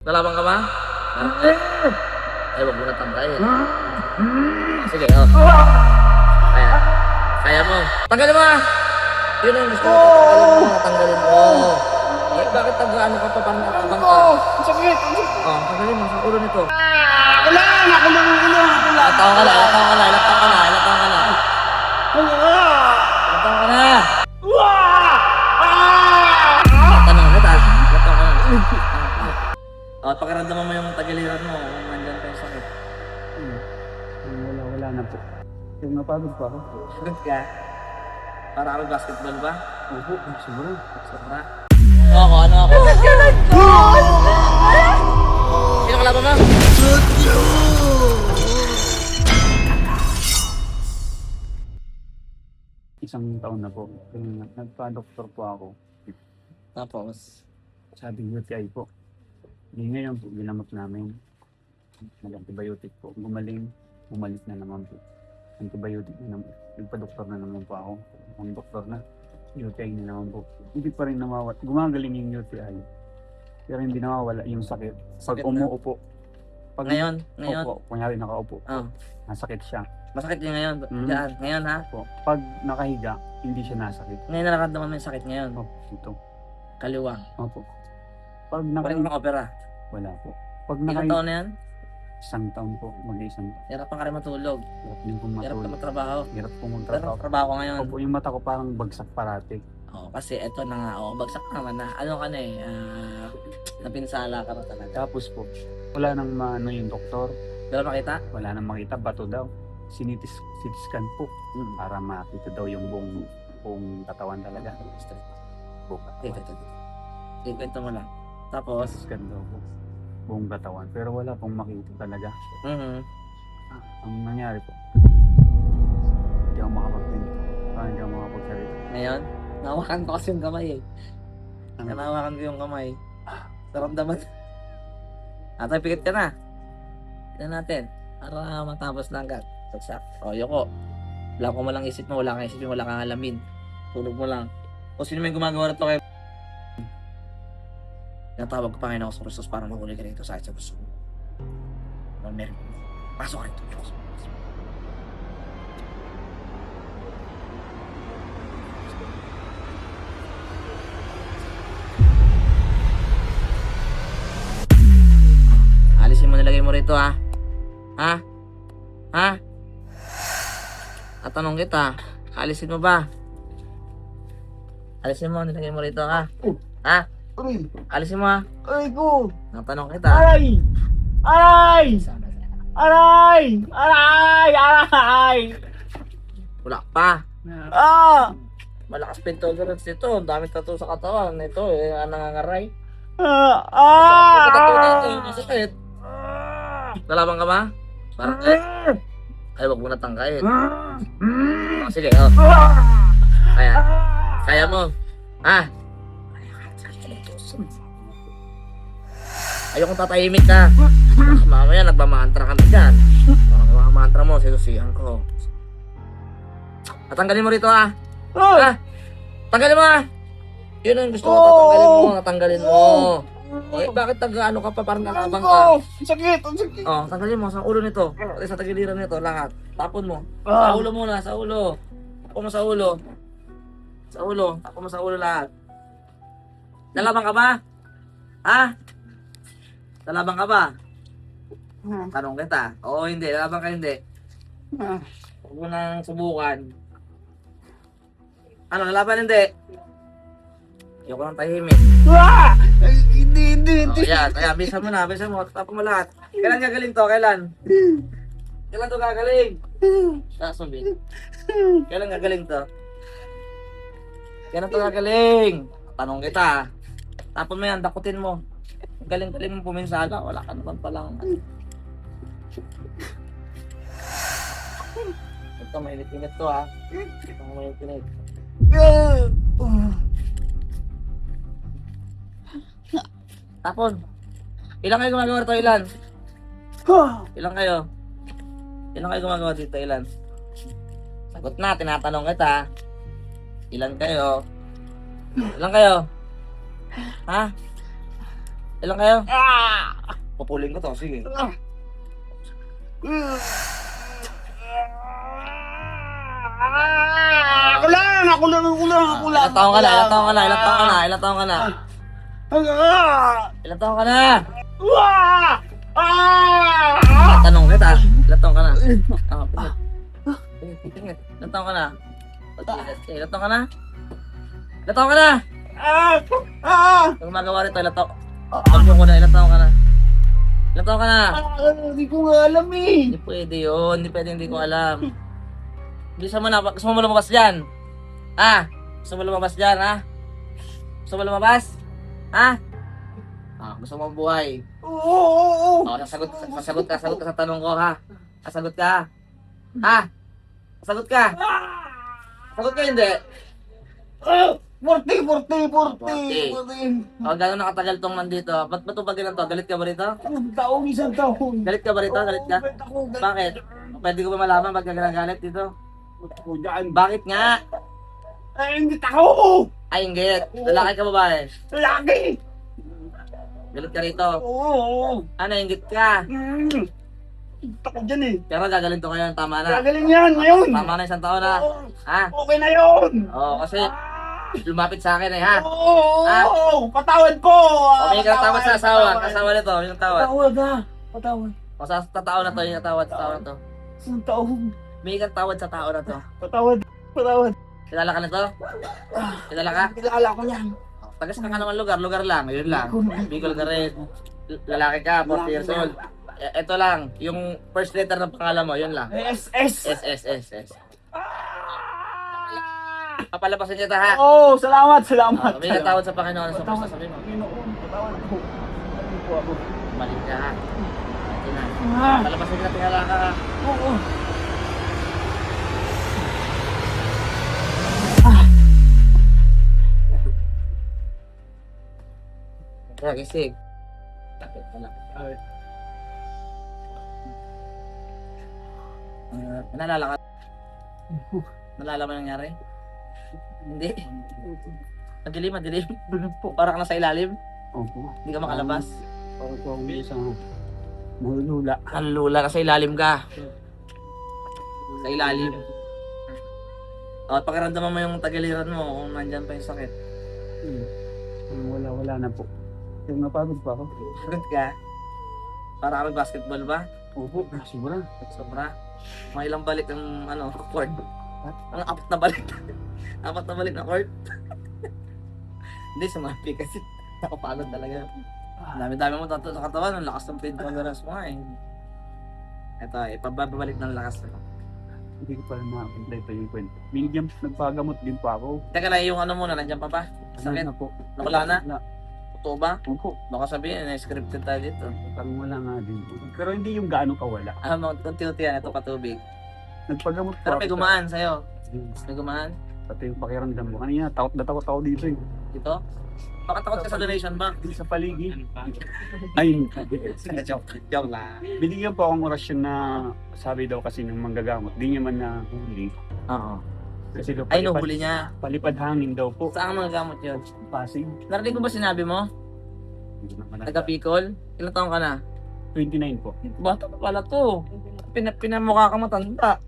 Lalaban ka ba? Ay, wag mo na tangkain. Sige, oh. Kaya. Kaya mo. Tanggalin mo! Yun ang gusto ko. Tanggalin mo. Eh, bakit tagaan ka pa? Parang nakabang ka. Sakit! Oh, tanggalin mo sa ulo nito. Kulang! Ako lang! Ilang taon ka na? Ilang taon ka na? Ilang taon ka na? Ilang taon ka na? Ilang taon ka na? Tanong kita. Ilang taon ka na? Oh, pakiramdaman mo yung tagiliran mo. Nandyan pa yung sakit. Wala na po. Yung napagod pa ako. Agad ka? Para kami basketball ba? Opo, siguro. Sobra. Ako, ano ako? Sino kalaban mo? Isang taon na po. Nagpa-doktor po ako. Tapos? Sabi UTI po. Hindi ngayon po, ginamot namin. Nag-antibiotic po. Gumaling, bumalik na naman po. Antibiotic na naman. Nagpa-doktor na naman po ako. Ang doktor na, UTI na naman po. Hindi pa rin nawawala. Gumagaling yung UTI. Pero hindi nawawala yung sakit. Pag Sakit na. umuupo. Pag Ngayon? Ngayon? Opo, kunyari nakaupo. Oh. Nasakit siya. Masakit yung ngayon? Mm. Diyan? Ngayon ha? Opo. Pag nakahiga, hindi siya nasakit. Ngayon nararamdaman mo yung sakit ngayon? Opo, ito. Kaliwa? Opo. Pag Paring nakahiga, mga opera? wala po. Pag Ilang nakahiga, taon na yan? isang taon po, mag-isang taon. Hirapan ka rin matulog. Hirap din pong Hirap ka matulog. magtrabaho. Hirap pong Pero magtrabaho. trabaho ko ngayon. Opo, yung mata ko parang bagsak parati. Oo, kasi eto na nga. Oo, bagsak ka naman na. Ano ka na eh. Napinsala ka na talaga. Tapos po, wala nang maano yung doktor. Pero makita? Wala nang makita, bato daw. CT scan po para makita daw yung buong katawan talaga. Buong Dito, katawan. dito. Ikwento mo lang. Tapos? Scan daw po. Buong katawan. Pero wala pong makita talaga. Ang nangyari po, hindi ako makapagpinto. Hindi ako makapagsalita. Ngayon, nahawakan ko kasi yung kamay eh. Nahawakan ko yung kamay. Naramdaman. Atay, pikit ka na. Tignan natin. Para matapos lang agad. Bagsak. O, yoko. Wala ko mo lang isip mo. Wala kang isipin. Wala kang alamin. Tulog mo lang. O sino may gumagawa rito kayo? Natawag ko Panginoon sa Kristus para mahuli ka rito sa akin sa gusto mo. Meron. Pasok ka rito. Pasok. Alisin mo, nilagay mo rito ha. Ha? Ha? At tanong kita, alisin mo ba? Alisin mo, nilagay mo rito ha. Ha? Aray! Alisin mo ha. Aray ko! Natanong kita. Aray! Aray! Aray! Aray! Aray! Wala pa. Ah! Malakas pa yung tolerance nito. Ang dami tattoo sa katawan. Ito eh, nangangaray. Tattoo na ito, masakit. Lalaban ka ba? Parang ay, wag mo na tangkain. Oh, sige, oh. Kaya. Kaya mo. Ha? Ayokong tatahimik ka. Mamaya nagmamantra kami dyan. Mga mantra mo, sinusihan ko. At tanggalin mo rito ha. Ha? Tanggalin mo ha. Yun ang gusto ko, tatanggalin mo. Okay, bakit taga-ano ka pa, parang nakabang ka? Sakit! Ang sakit! Oh, tanggalin mo sa ulo nito. Pati sa tagiliran nito, lahat. Tapon mo. Sa ulo muna, sa ulo. Tapon mo sa ulo. Sa ulo. Tapon mo sa ulo lahat. Lalaban ka ba? Ha? Lalaban ka ba? Tanong kita. Oo, hindi. Lalaban ka hindi. Huwag mo nang subukan. Ano, lalaban hindi? Ayoko nang tahimik. Hindi! Oh, ayan, bisa mo na, tapos mo lahat. Kailan gagaling to? Kailan? Kailan to gagaling? Sasabi. Kailan gagaling to? Kailan to gagaling? Tanong kita. Tapon mo yan, dakutin mo. Galing-galing mo puminsala, wala ka naman palang. Ito, mainit-init to ha. Ito, mainit-init. Tapon. Ilan kayo gumagawa rito? Ilan? Ilan kayo? Ilan kayo gumagawa dito? Ilan? Sagot na, tinatanong kita. Ilan kayo? Ilan kayo? Ha? Ilan kayo? Pupulin ko to, sige. Ako lang! Ilang taong ka na? Ilang taong ka na? Ilang taong ka na? Ilang taong ka na? Ilang taong ka na? Tanong kita. Ilang taong ka na? Pingit. Ilang taong ka na? Ilang taong ka na? Ilang taong ka na? Ang gumagawa rito, ilang taong? Tanong ko na, ilang taong ka na? Ilang taong ka na? Hindi ko nga alam eh. Hindi pwede yun. Hindi pwede, hindi ko alam. Gusto mo na, gusto mo lumabas dyan? Ha? Gusto mo lumabas dyan, ha? Gusto mo lumabas? Ha? Gusto mo buhay? Oo. Sasagot ka sa tanong ko, ha? Sasagot ka, ha? Sasagot ka? Sagot ka, hindi? 40. Gano'n nakatagal tong nandito? Ba't ito ba ganito? Galit ka ba rito? Isang taon. Galit ka ba rito? Galit ka? Bakit? Pwede ko ba malaman ba't ka galit dito? Ako dyan. Bakit nga? Ay, hindi ako! Ay, inggit. Lalaki ka babae? Laki! Galit ka rito? Oo. Ano, inggit ka? Ako dyan eh. Pero gagaling to ngayon, tama na. Gagaling yan ngayon. Tama na isang taon na. Ha? Okay na yun. Oo, kasi lumapit sa akin eh, ha? Oo. Patawad po. May tawad sa asawa. Asawa nito, yung tawad. Patawad ha. Patawad. O sa tao na to, yung tawad sa tao na to. Isang taon. May tawad sa tao na to. Patawad. Kilala ka na to? Kilala ka? Kilala ko yan. Tagas ka nga naman lugar lang, yun lang. Bicol ka rin. Lalaki ka, 40 years old. Ito lang, yung first letter ng pangalan mo, yun lang. SS. S. Papalabasin kita, ha? Oo, salamat. May tawad sa Panginoon. Sa sasabihin mo. Panginoon, patawad po. Patawad po ako. Malik ka, ha? Ito na. Palabasin kita, tingala ka, ha? Oo. Kaya, kisig. Lapit ka lang. Nalala ka? Nalala mo nangyari? Hindi. Madilim. Parang ka nasa ilalim. Opo. Hindi ka makalabas. Parang po ako isang nalulula. Nalula ka sa ilalim ka. Sa ilalim. O, pakiramdaman mo yung tagiliran mo kung nandyan pa yung sakit. Wala na po. Yung napagod pa ako. Pagod ka? Para ka basketball ba? Opo, sobra. Sobra. Mga ilang balik ang court. Ang apat na balik. Apat na balik na court. Hindi, sumapi kasi. Nakapagod talaga. Dami-dami mo tato sa katawan. Ang lakas ng tolerance mo nga eh. Ito, ipababalik ng lakas. Hindi ko pala na-apply pa yung kwento. Binigyan, nagpagamot din pa ako. Teka lang, yung muna, nandiyan pa ba? Sakit? Ano na po? Nawala na? Wala. Totoo ba? Opo. Baka sabihin, scripted tayo dito. Parang wala nga din po. Pero hindi yung gaano kawala. Unti-unti yan, ito patubig. Nagpagamot Pero pa may ako. gumaan sa'yo. May gumaan? Pati yung pakiramdam mo. Kanina, takot na takot ako dito eh. Dito? Baka takot ka sa donation ba? Sa paligid. Ay, Joke lang. binigyan po akong orasyon na sabi daw kasi ng manggagamot. Di niya man na huli. Oo. Kasi daw Ay, nahuli niya. palipad hangin daw po. Saan mga gamot yun? Pasig. Narinig ko ba sinabi mo? Hindi naman na- Taga-Bicol? Ilang taon ka na? 29 po. Bata pa pala to. Pinamukha ka matanda.